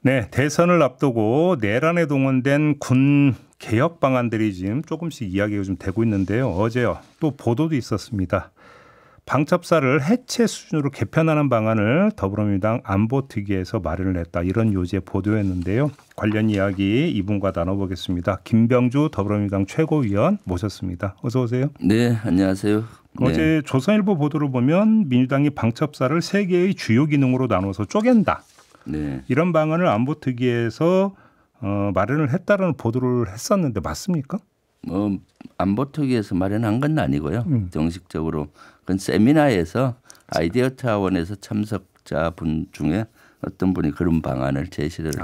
네, 대선을 앞두고 내란에 동원된 군 개혁 방안들이 지금 조금씩 이야기가 좀 되고 있는데요. 어제 또 보도도 있었습니다. 방첩사를 해체 수준으로 개편하는 방안을 더불어민주당 안보특위에서 마련을 했다. 이런 요지의 보도였는데요. 관련 이야기 이분과 나눠보겠습니다. 김병주 더불어민주당 최고위원 모셨습니다. 어서 오세요. 네, 안녕하세요. 어제 네. 조선일보 보도를 보면 민주당이 방첩사를 세 개의 주요 기능으로 나눠서 쪼갠다. 네. 이런 방안을 안보특위에서 마련을 했다는 보도를 했었는데 맞습니까? 안보특위에서 마련한 건 아니고요. 정식적으로 그건 세미나에서 아이디어 차원에서 참석자분 중에 어떤 분이 그런 방안을 제시를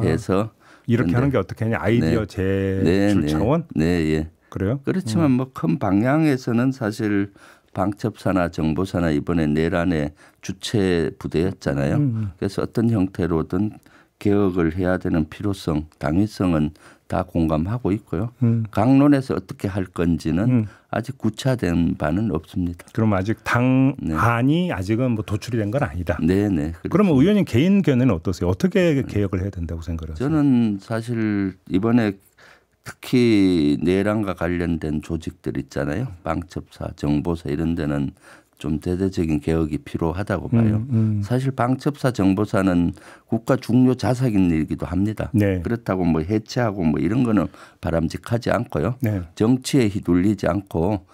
해서 이렇게 하는 게 어떻게 하냐 아이디어 제출 차원? 네, 예. 그래요? 그렇지만 뭐 큰 방향에서는 사실 방첩사나 정보사나 이번에 내란의 주체 부대였잖아요. 그래서 어떤 형태로든 개혁을 해야 되는 필요성, 당위성은 다 공감하고 있고요. 강론에서 어떻게 할 건지는 아직 구체화된 바는 없습니다. 그럼 아직 당안이 아직은 뭐 도출이 된 건 아니다. 네네. 그러면 의원님 개인 견해는 어떠세요? 어떻게 개혁을 해야 된다고 생각하세요? 저는 사실 이번에 특히 내란과 관련된 조직들 있잖아요. 방첩사, 정보사 이런 데는 좀 대대적인 개혁이 필요하다고 봐요. 사실 방첩사, 정보사는 국가 중요 자산인 일이기도 합니다. 네. 그렇다고 뭐 해체하고 뭐 이런 거는 바람직하지 않고요. 네. 정치에 휘둘리지 않고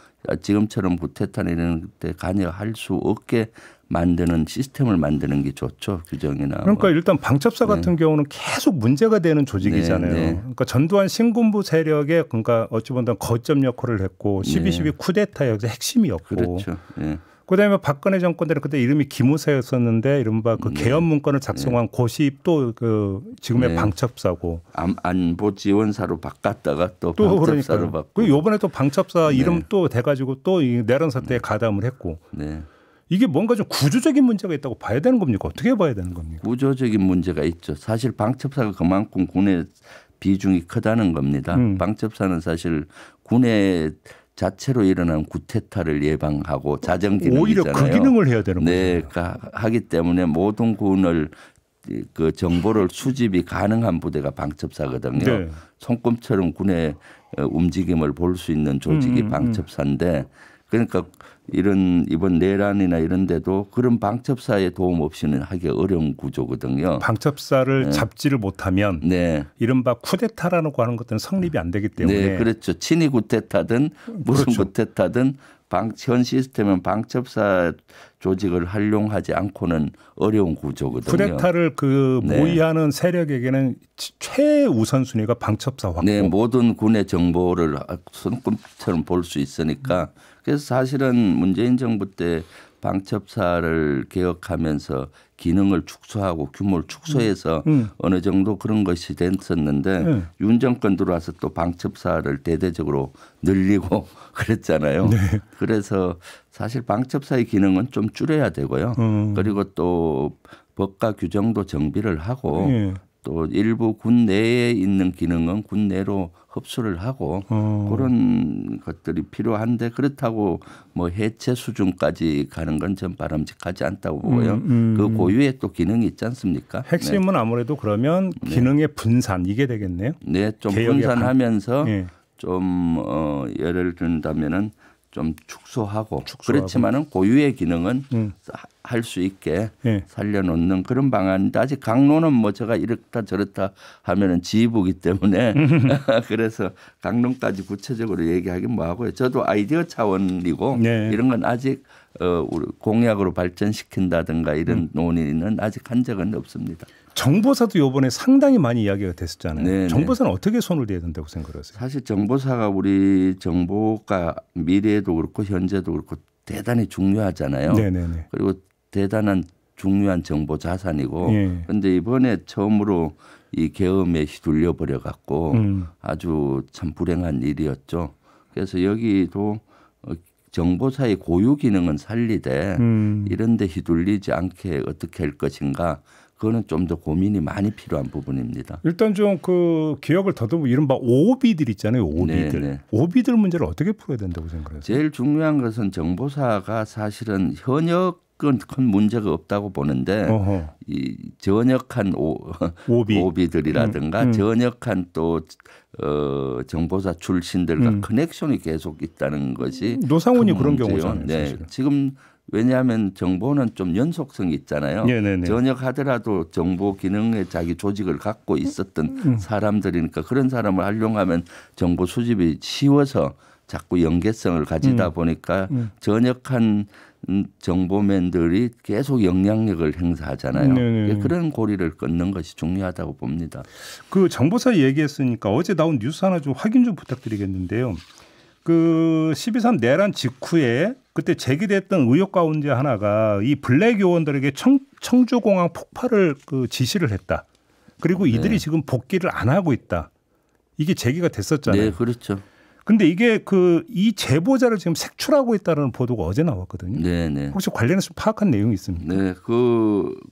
지금처럼 구태타나 이런 데 관여할 수 없게 만드는 시스템을 만드는 게 좋죠. 규정이나. 그러니까 일단 방첩사 같은 경우는 계속 문제가 되는 조직이잖아요. 그러니까 전두환 신군부 세력의 그러니까 어찌 보면 거점 역할을 했고 12.12 쿠데타의 핵심이었고. 그렇죠. 그다음에 박근혜 정권 때는 그때 이름이 기무사였었는데 이른바 그 개헌 문건을 작성한 곳이 또 그 지금의 방첩사고 안보 지원사로 바꿨다가 또 방첩사로 바꾸고. 그 이번에 또 방첩사 이름 또 돼가지고 또 이 내란 사태에 가담을 했고. 이게 뭔가 좀 구조적인 문제가 있다고 봐야 되는 겁니까? 어떻게 봐야 되는 겁니까? 구조적인 문제가 있죠. 사실 방첩사가 그만큼 군의 비중이 크다는 겁니다. 방첩사는 사실 군의 자체로 일어난 구태타를 예방하고 자정 기능이잖아요. 오히려 그 기능을 해야 되는 거죠. 네, 하기 때문에 모든 군을 그 정보를 수집이 가능한 부대가 방첩사거든요. 네. 손금처럼 군의 움직임을 볼 수 있는 조직이 방첩사인데 그러니까 이번 내란이나 이런 데도 그런 방첩사의 도움 없이는 하기 어려운 구조거든요. 방첩사를 잡지를 못하면 이른바 쿠데타라고 하는 것들은 성립이 안 되기 때문에. 네, 그렇죠. 친위 구태타든 무슨 구태타든 현 시스템은 방첩사 조직을 활용하지 않고는 어려운 구조거든요. 쿠데타를 모의하는 세력에게는 최우선순위가 방첩사 확보. 네, 모든 군의 정보를 손금처럼 볼 수 있으니까. 그래서 사실은 문재인 정부 때 방첩사를 개혁하면서 기능을 축소하고 규모를 축소해서 어느 정도 그런 것이 됐었는데 윤 정권 들어와서 또 방첩사를 대대적으로 늘리고 그랬잖아요. 그래서 사실 방첩사의 기능은 좀 줄여야 되고요. 그리고 또 법과 규정도 정비를 하고 또 일부 군 내에 있는 기능은 군 내로 흡수를 하고 그런 것들이 필요한데 그렇다고 뭐 해체 수준까지 가는 건 전 바람직하지 않다고 보고요. 그 고유의 또 기능이 있지 않습니까? 핵심은 아무래도 그러면 기능의 분산 이게 되겠네요. 네, 좀 분산하면서 좀 예를 든다면은 좀 축소하고 그렇지만은 고유의 기능은 할 수 있게 살려놓는 그런 방안인데 아직 강론은 뭐 제가 이렇다 저렇다 하면은 지휘부기 때문에 그래서 강론까지 구체적으로 얘기하긴 뭐하고요. 저도 아이디어 차원이고 이런 건 아직 공약으로 발전시킨다든가 이런 논의는 아직 한 적은 없습니다. 정보사도 이번에 상당히 많이 이야기가 됐었잖아요. 정보사는 어떻게 손을 대야 된다고 생각하세요? 사실 정보사가 우리 정보가 미래에도 그렇고 현재도 그렇고 대단히 중요하잖아요. 그리고 대단한 중요한 정보 자산이고 그런데 이번에 처음으로 이 계엄에 휘둘려 버려 갖고 아주 참 불행한 일이었죠. 그래서 여기도 정보사의 고유 기능은 살리되 이런 데 휘둘리지 않게 어떻게 할 것인가 그거는 좀 더 고민이 많이 필요한 부분입니다. 일단 좀 그 기억을 더듬어 이른바 오비들 있잖아요. 오비들. 오비들 문제를 어떻게 풀어야 된다고 생각하세요? 제일 중요한 것은 정보사가 사실은 현역 그건 큰 문제가 없다고 보는데 이 전역한 오비들이라든가 전역한 또 정보사 출신들과 커넥션이 계속 있다는 것이 노상훈이 그런 경우잖아요. 네. 지금 왜냐하면 정보는 좀 연속성이 있잖아요. 네네네. 전역하더라도 정보 기능에 자기 조직을 갖고 있었던 사람들이니까 그런 사람을 활용하면 정보 수집이 쉬워서 자꾸 연계성을 가지다 보니까 전역한 정보맨들이 계속 영향력을 행사하잖아요. 네네. 그런 고리를 끊는 것이 중요하다고 봅니다. 그 정보사 얘기했으니까 어제 나온 뉴스 하나 좀 확인 좀 부탁드리겠는데요. 그 12.3 내란 직후에 그때 제기됐던 의혹 가운데 하나가 이 블랙 요원들에게 청주공항 폭발을 그 지시를 했다. 그리고 이들이 지금 복귀를 안 하고 있다. 이게 제기가 됐었잖아요. 네, 그렇죠. 근데 이게 그 이 제보자를 지금 색출하고 있다는 보도가 어제 나왔거든요. 네. 혹시 관련해서 파악한 내용이 있습니까? 네,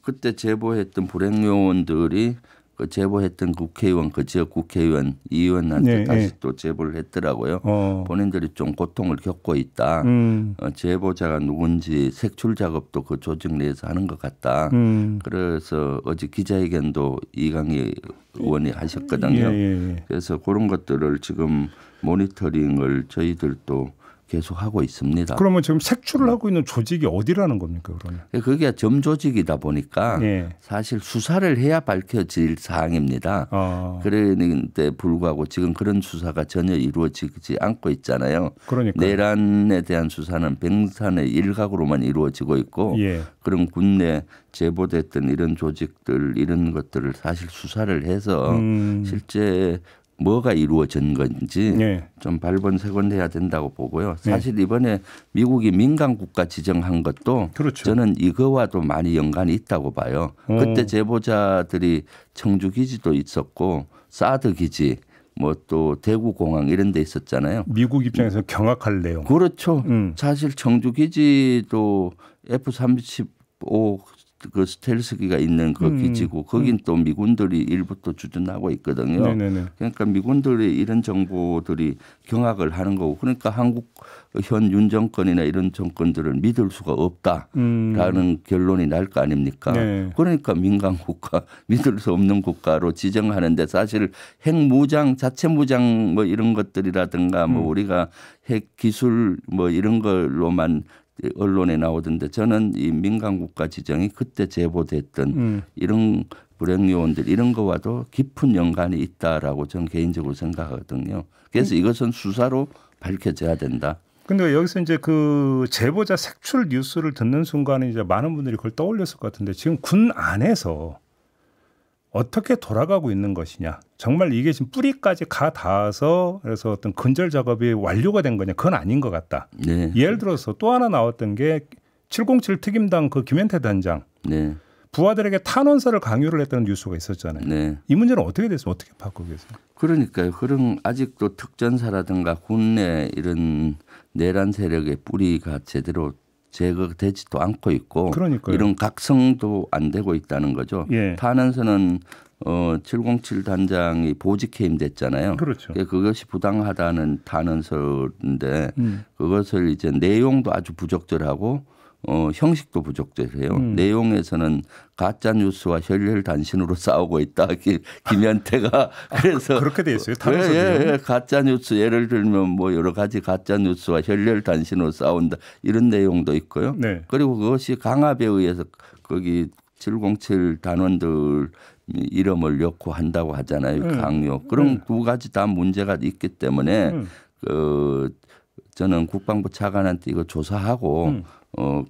그때 제보했던 불행 요원들이 그 제보했던 국회의원, 그 지역 국회의원, 의원한테 다시 또 제보를 했더라고요. 본인들이 좀 고통을 겪고 있다. 제보자가 누군지 색출 작업도 그 조직 내에서 하는 것 같다. 그래서 어제 기자회견도 이강희 의원이 하셨거든요. 그래서 그런 것들을 지금 모니터링을 저희들도 계속 하고 있습니다. 그러면 지금 색출을 하고 있는 조직이 어디라는 겁니까, 그러면? 그게 점조직이다 보니까 사실 수사를 해야 밝혀질 사항입니다. 그런데 불구하고 지금 그런 수사가 전혀 이루어지지 않고 있잖아요. 그러니까 내란에 대한 수사는 병산의 일각으로만 이루어지고 있고 그런 군내 제보됐던 이런 조직들 이런 것들을 사실 수사를 해서 실제 뭐가 이루어진 건지 좀 발본색원해야 된다고 보고요. 사실 이번에 미국이 민간 국가 지정한 것도 저는 이거와도 많이 연관이 있다고 봐요. 그때 제보자들이 청주 기지도 있었고 사드 기지 뭐 또 대구 공항 이런 데 있었잖아요. 미국 입장에서 경악할 내용. 그렇죠. 사실 청주 기지도 F-35 그 스텔스기가 있는 그 기지고 거긴 또 미군들이 일부 또 주둔하고 있거든요. 그러니까 미군들이 이런 정보들이 경악을 하는 거고 그러니까 한국 현 윤 정권이나 이런 정권들을 믿을 수가 없다라는 결론이 날 거 아닙니까? 그러니까 민간 국가 믿을 수 없는 국가로 지정하는데 사실 핵무장 자체무장 뭐 이런 것들이라든가 뭐 우리가 핵 기술 뭐 이런 걸로만 언론에 나오던데 저는 이 민간 국가 지정이 그때 제보됐던 이런 불행 요원들 이런 거와도 깊은 연관이 있다라고 저는 개인적으로 생각하거든요. 그래서 이것은 수사로 밝혀져야 된다. 근데 여기서 이제 그 제보자 색출 뉴스를 듣는 순간에 이제 많은 분들이 그걸 떠올렸을 것 같은데 지금 군 안에서 어떻게 돌아가고 있는 것이냐. 정말 이게 지금 뿌리까지 가 닿아서 그래서 어떤 근절 작업이 완료가 된 거냐. 그건 아닌 것 같다. 예를 들어서 또 하나 나왔던 게 707 특임당 그 김현태 단장. 부하들에게 탄원서를 강요를 했다는 뉴스가 있었잖아요. 이 문제는 어떻게 됐어요? 어떻게 바꾸고 계세요? 그러니까요. 그런 아직도 특전사라든가 군내 이런 내란 세력의 뿌리가 제대로 제거되지도 않고 있고 이런 각성도 안 되고 있다는 거죠. 탄원서는 707 단장이 보직 해임됐잖아요. 그것이 부당하다는 탄원서인데 그것을 이제 내용도 아주 부적절하고 형식도 부적절해요. 내용에서는 가짜 뉴스와 혈혈 단신으로 싸우고 있다. 김현태가 그래서 그렇게 돼 있어요. 탄원서 가짜 뉴스 예를 들면 뭐 여러 가지 가짜 뉴스와 혈혈 단신으로 싸운다 이런 내용도 있고요. 그리고 그것이 강압에 의해서 거기 707 단원들 이름을 넣고 한다고 하잖아요. 강요. 그런 두 가지 다 문제가 있기 때문에 저는 국방부 차관한테 이거 조사하고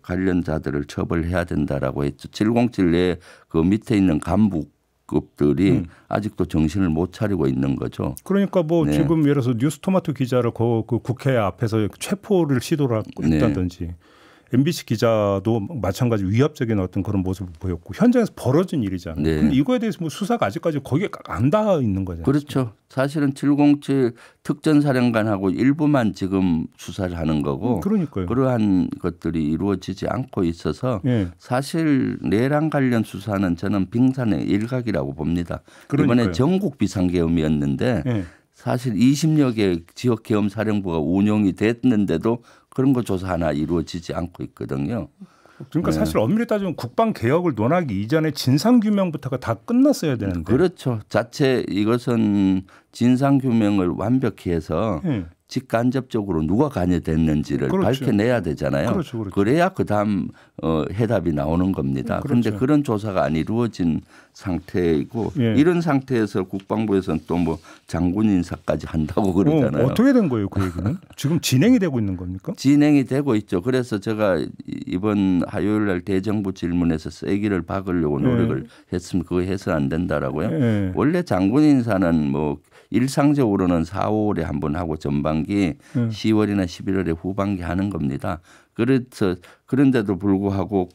관련자들을 처벌해야 된다라고 했죠. 707 내에 그 밑에 있는 간부급들이 아직도 정신을 못 차리고 있는 거죠. 그러니까 뭐 지금 예를 들어서 뉴스토마토 기자를 그 국회 앞에서 체포를 시도를 했다든지 MBC 기자도 마찬가지 위협적인 어떤 그런 모습을 보였고 현장에서 벌어진 일이잖아요. 근데 이거에 대해서 뭐 수사가 아직까지 거기에 안 닿아 있는 거잖아요. 그렇죠. 사실은 707 특전사령관하고 일부만 지금 수사를 하는 거고 그러한 것들이 이루어지지 않고 있어서 사실 내란 관련 수사는 저는 빙산의 일각이라고 봅니다. 이번에 전국 비상계엄이었는데 사실 20여 개 지역 계엄 사령부가 운영이 됐는데도 그런 거 조사 하나 이루어지지 않고 있거든요. 그러니까 사실 엄밀히 따지면 국방 개혁을 논하기 이전에 진상 규명부터가 다 끝났어야 되는데. 그렇죠. 자체 이것은 진상 규명을 완벽히 해서 직간접적으로 누가 관여됐는지를 그렇죠. 밝혀내야 되잖아요. 그렇죠. 그렇죠. 그래야 그다음 해답이 나오는 겁니다. 그런데 그렇죠. 그런 조사가 안 이루어진 상태이고 이런 상태에서 국방부에서는 또 뭐 장군 인사까지 한다고 그러잖아요. 어떻게 된 거예요, 그 얘기는? 지금 진행이 되고 있는 겁니까? 진행이 되고 있죠. 그래서 제가 이번 화요일 날 대정부 질문에서 쐐기를 박으려고 노력을 했으면 그거 해서 안 된다라고요. 원래 장군 인사는 뭐 일상적으로는 4, 5월에 한 번 하고 전반기 10월이나 11월에 후반기 하는 겁니다. 그래서 그런데도 불구하고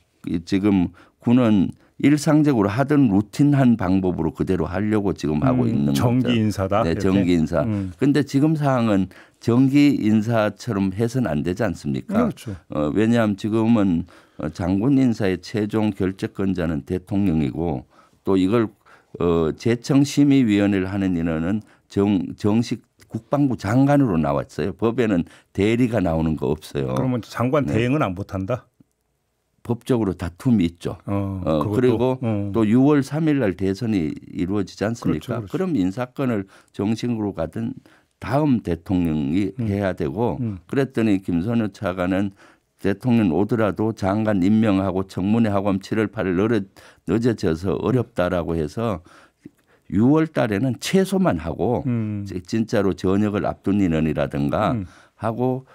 지금 군은 일상적으로 하던 루틴한 방법으로 그대로 하려고 지금 하고 있는 거죠. 정기 인사다. 네, 정기 인사. 그런데 지금 상황은 정기 인사처럼 해서는 안 되지 않습니까? 그렇죠. 왜냐하면 지금은 장군 인사의 최종 결재권자는 대통령이고 또 이걸 제청심의위원회를 하는 인원은 정식 국방부 장관으로 나왔어요. 법에는 대리가 나오는 거 없어요. 그러면 장관 대행은 안 못한다? 법적으로 다툼이 있죠. 그리고 또 6월 3일 날 대선이 이루어지지 않습니까? 그렇죠. 그럼 인사권을 정식으로 가든 다음 대통령이 해야 되고 그랬더니 김선호 차관은 대통령 오더라도 장관 임명하고 청문회 하고 하면 7월 8일 늦어져서 어렵다라고 해서 6월 달에는 최소만 하고 진짜로 전역을 앞둔 인원이라든가 하고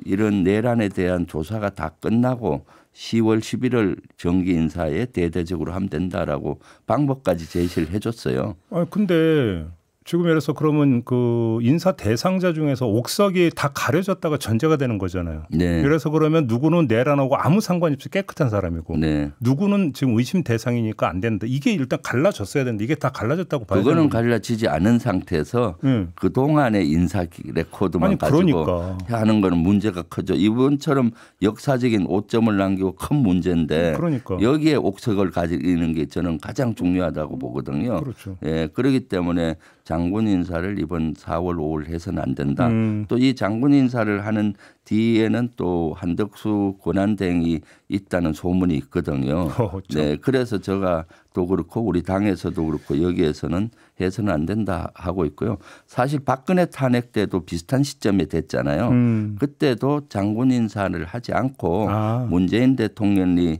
이런 내란에 대한 조사가 다 끝나고 10월 11월 정기 인사에 대대적으로 하면 된다라고 방법까지 제시를 해줬어요. 근데 지금 예를 들어서 그러면 그 인사 대상자 중에서 옥석이 다 가려졌다가 전제가 되는 거잖아요. 네. 그래서 그러면 누구는 내란하고 아무 상관이 없이 깨끗한 사람이고 네. 누구는 지금 의심 대상이니까 안 된다. 이게 일단 갈라졌어야 되는데 이게 다 갈라졌다고 봐야 되는 그거는 갈라지지 않은 상태에서 그동안의 인사 레코드만 가지고 그러니까. 하는 거는 문제가 크죠. 이번처럼 역사적인 오점을 남기고 큰 문제인데 그러니까. 여기에 옥석을 가지는 게 저는 가장 중요하다고 보거든요. 그렇죠. 예, 그렇기 때문에 장군 인사를 이번 4월 5월 해서는 안 된다. 또 이 장군 인사를 하는 뒤에는 또 한덕수 권한대행이 있다는 소문이 있거든요. 네, 그래서 제가 또 그렇고 우리 당에서도 그렇고 여기에서는 해서는 안 된다 하고 있고요. 사실 박근혜 탄핵 때도 비슷한 시점에 됐잖아요. 그때도 장군 인사를 하지 않고 문재인 대통령이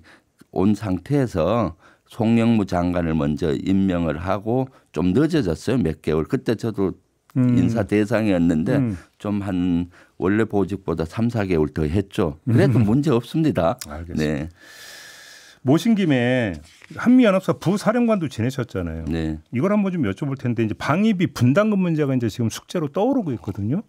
온 상태에서 송영무 장관을 먼저 임명을 하고 좀 늦어졌어요. 몇 개월. 그때 저도 인사 대상이었는데 좀 한 원래 보직보다 3, 4개월 더 했죠. 그래도 문제 없습니다. 알겠습니다. 네. 모신 김에 한미연합사 부사령관도 지내셨잖아요. 네. 이걸 한번 좀 여쭤볼 텐데 이제 방위비 분담금 문제가 이제 지금 숙제로 떠오르고 있거든요.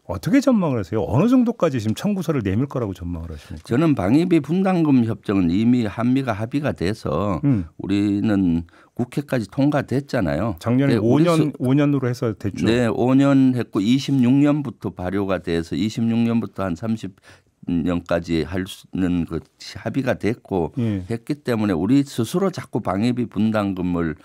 어떻게 전망을 하세요? 어느 정도까지 지금 청구서를 내밀 거라고 전망을 하십니까? 저는 방위비 분담금 협정은 이미 한미가 합의가 돼서 우리는 국회까지 통과됐잖아요. 작년에 5년으로 해서 됐죠. 네, 5년 했고 26년부터 발효가 돼서 26년부터 한 30년까지 할 수 있는 그 합의가 됐고 했기 때문에 우리 스스로 자꾸 방위비 분담금을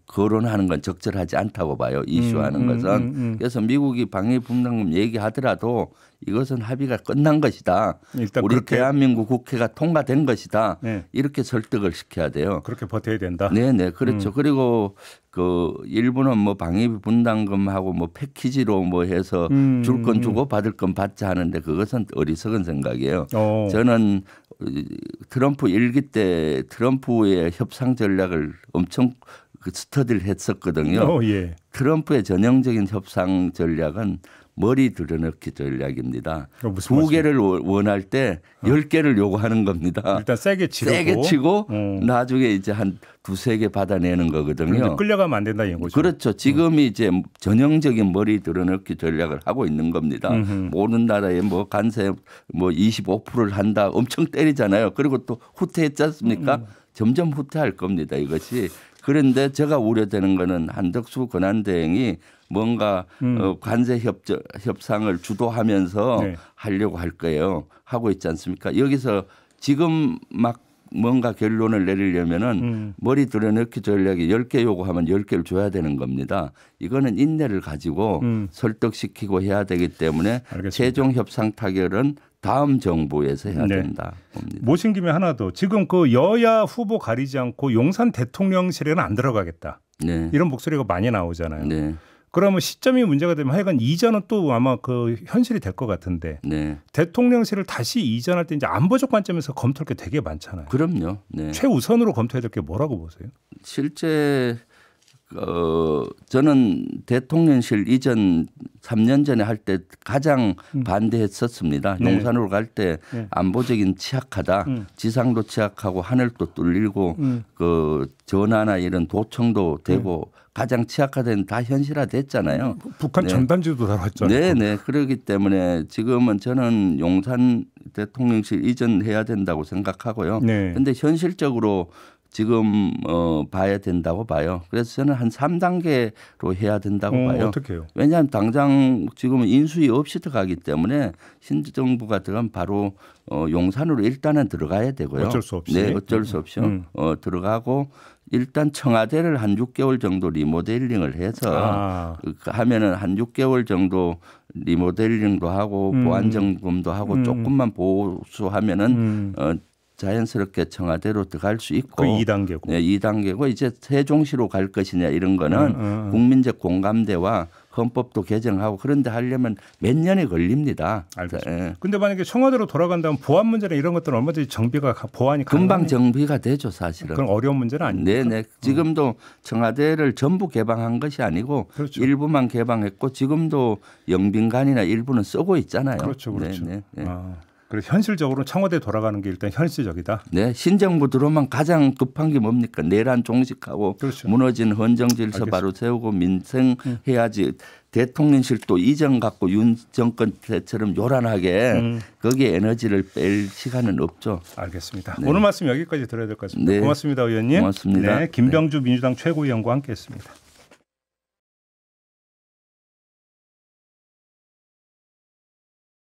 거론하는 건 적절하지 않다고 봐요. 이슈하는 것은. 그래서 미국이 방위 분담금 얘기하더라도 이것은 합의가 끝난 것이다. 우리 대한민국 국회가 통과된 것이다. 이렇게 설득을 시켜야 돼요. 그렇게 버텨야 된다. 네네 그렇죠. 그리고 그 일본은 뭐 방위비 분담금하고 뭐 패키지로 뭐 해서 줄 건 주고 받을 건 받자 하는데 그것은 어리석은 생각이에요. 저는 트럼프 일기 때 트럼프의 협상 전략을 엄청 스터디를 했었거든요. 트럼프의 전형적인 협상 전략은 머리 들여넣기 전략입니다. 2개를 원할 때 10개를 요구하는 겁니다. 일단 세게 치고 나중에 이제 한 2-3개 받아내는 거거든요. 끌려가면 안 된다 이런 거죠. 그렇죠. 지금이 이제 전형적인 머리 들여넣기 전략을 하고 있는 겁니다. 모든 나라에 뭐 관세 뭐 25%를 한다 엄청 때리잖아요. 그리고 또 후퇴했지 않습니까? 점점 후퇴할 겁니다. 이것이. 그런데 제가 우려되는 거는 한덕수 권한대행이 뭔가 관세 협상을 주도하면서 하려고 할 거예요. 하고 있지 않습니까? 여기서 지금 막 뭔가 결론을 내리려면은 머리 들여넣기 전략이 10개 요구하면 10개를 줘야 되는 겁니다. 이거는 인내를 가지고 설득시키고 해야 되기 때문에 알겠습니다. 최종 협상 타결은 다음 정부에서 해야 네. 된다 봅니다. 모신 김에 하나 더. 지금 그 여야 후보 가리지 않고 용산 대통령실에는 안 들어가겠다. 네. 이런 목소리가 많이 나오잖아요. 네. 그러면 시점이 문제가 되면 하여간 이전은 또 아마 그 현실이 될 것 같은데 네. 대통령실을 다시 이전할 때 이제 안보적 관점에서 검토할 게 되게 많잖아요. 그럼요. 네. 최우선으로 검토해야 될 게 뭐라고 보세요? 실제 저는 대통령실 이전 3년 전에 할 때 가장 반대했었습니다. 네. 용산으로 갈 때 네. 안보적인 취약하다. 지상도 취약하고 하늘도 뚫리고 그 전화나 이런 도청도 되고 가장 취약하다는 다 현실화됐잖아요. 북한 네. 전단지도 달았잖아요. 네네. 그렇기 때문에 지금은 저는 용산 대통령실 이전해야 된다고 생각하고요. 네. 그런데 현실적으로 지금 봐야 된다고 봐요. 그래서 저는 한 3단계로 해야 된다고 봐요. 어떻게 해요? 왜냐하면 당장 지금은 인수위 없이 들어가기 때문에 신정부가 들어가면 바로 용산으로 일단은 들어가야 되고요. 어쩔 수 없이. 네, 어쩔 수 없이요. 들어가고 일단 청와대를 한 6개월 정도 리모델링을 해서 하면은 한 6개월 정도 리모델링도 하고 보안 점검도 하고 조금만 보수하면은 자연스럽게 청와대로 들어갈 수 있고. 그 2단계고. 네, 2단계고 이제 세종시로 갈 것이냐 이런 거는 국민적 공감대와 헌법도 개정하고 그런데 하려면 몇 년이 걸립니다. 알겠습니다. 그런데 만약에 청와대로 돌아간다면 보안 문제나 이런 것들은 얼마든지 보안이 금방 정비가 되죠 사실은. 그건 어려운 문제는 아닙니까? 네네. 지금도 청와대를 전부 개방한 것이 아니고 그렇죠. 일부만 개방했고 지금도 영빈관이나 일부는 쓰고 있잖아요. 그렇죠. 그렇죠. 네. 그래서 현실적으로 청와대 돌아가는 게 일단 현실적이다. 네, 신정부 들어오면 가장 급한 게 뭡니까? 내란 종식하고 그렇죠. 무너진 헌정 질서 바로 세우고 민생 해야지. 대통령실도 이전 갖고 윤 정권 때처럼 요란하게 거기에 에너지를 뺄 시간은 없죠. 알겠습니다. 네. 오늘 말씀 여기까지 들어야 될 것 같습니다. 네. 고맙습니다, 의원님. 고맙습니다. 네, 김병주 민주당 최고위원과 함께했습니다.